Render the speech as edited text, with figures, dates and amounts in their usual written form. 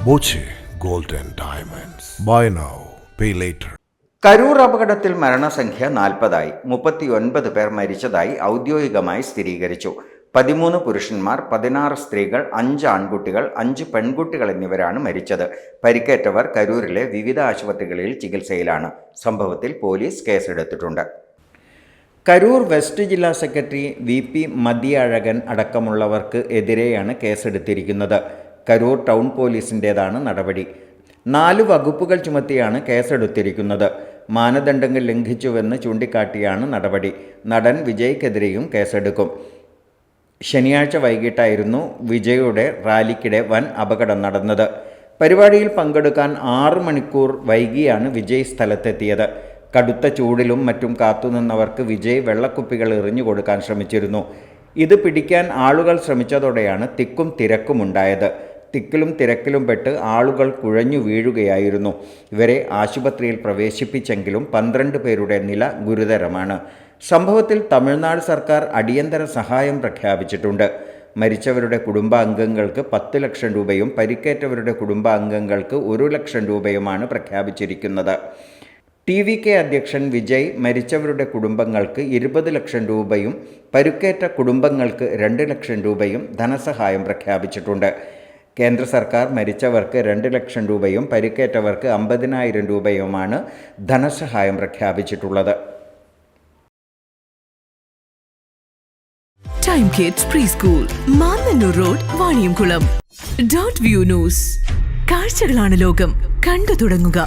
Boche gold and diamonds. Buy now, pay later. Karur അപകടത്തിൽ മരണസംഖ്യ 40ആയി. 39 പേർ മരിച്ചതായി ഔദ്യോഗികമായി സ്ഥിരീകരിച്ചു. 13 പുരുഷന്മാർ, 16 സ്ത്രീകൾ, 5 ആൺകുട്ടികൾ, 5 പെൺകുട്ടികൾ എന്നിവരാണ് മരിച്ചത്. പരിക്കേറ്റവർ കരൂരിലെ വിവിധ ആശുപത്രികളിൽ ചികിത്സയിലാണ്. സംഭവത്തിൽ പോലീസ് കേസെടുത്തിട്ടുണ്ട്. കരൂർ വെസ്റ്റ് ജില്ലാ സെക്രട്ടറി VP മതിയഴകൻ അടക്കമുള്ളവർക്ക് എതിരെയാണ് കേസെടുത്തിരിക്കുന്നത്. കരൂർ ടൗൺ പോലീസിൻ്റേതാണ് നടപടി. 4 വകുപ്പുകൾ ചുമത്തിയാണ് കേസെടുത്തിരിക്കുന്നത്. മാനദണ്ഡങ്ങൾ ലംഘിച്ചുവെന്ന് ചൂണ്ടിക്കാട്ടിയാണ് നടപടി. നടൻ വിജയ്ക്കെതിരെയും കേസെടുക്കും. ശനിയാഴ്ച വൈകിട്ടായിരുന്നു വിജയുടെ റാലിക്കിടെ വൻ അപകടം നടന്നത്. പരിപാടിയിൽ പങ്കെടുക്കാൻ 6 മണിക്കൂർ വൈകിയാണ് വിജയ് സ്ഥലത്തെത്തിയത്. കടുത്ത ചൂടിലും മറ്റും കാത്തുനിന്നവർക്ക് വിജയ് വെള്ളക്കുപ്പികൾ എറിഞ്ഞു കൊടുക്കാൻ ശ്രമിച്ചിരുന്നു. ഇത് പിടിക്കാൻ ആളുകൾ ശ്രമിച്ചതോടെയാണ് തിക്കും തിരക്കും ഉണ്ടായത്. തിക്കിലും തിരക്കിലും പെട്ട് ആളുകൾ കുഴഞ്ഞു വീഴുകയായിരുന്നു. ഇവരെ ആശുപത്രിയിൽ പ്രവേശിപ്പിച്ചെങ്കിലും 12 പേരുടെ നില ഗുരുതരമാണ്. സംഭവത്തിൽ തമിഴ്നാട് സർക്കാർ അടിയന്തര സഹായം പ്രഖ്യാപിച്ചിട്ടുണ്ട്. മരിച്ചവരുടെ കുടുംബാംഗങ്ങൾക്ക് 10 ലക്ഷം രൂപയും പരിക്കേറ്റവരുടെ കുടുംബാംഗങ്ങൾക്ക് 1 ലക്ഷം രൂപയുമാണ് പ്രഖ്യാപിച്ചിരിക്കുന്നത്. TVK അധ്യക്ഷൻ വിജയ് മരിച്ചവരുടെ കുടുംബങ്ങൾക്ക് 20 ലക്ഷം രൂപയും പരുക്കേറ്റ കുടുംബങ്ങൾക്ക് 2 ലക്ഷം രൂപയും ധനസഹായം പ്രഖ്യാപിച്ചിട്ടുണ്ട്. കേന്ദ്ര സർക്കാർ മരിച്ചവർക്ക് 2 ലക്ഷം രൂപയും പരിക്കേറ്റവർക്ക് 50,000 രൂപയുമാണ് ധനസഹായം പ്രഖ്യാപിച്ചിട്ടുള്ളത്. Time kids pre school, Mannannur road, Vaniyamkulam. Dot view news. കാഴ്ചകളാണ് ലോകം, കണ്ടു തുടങ്ങുക.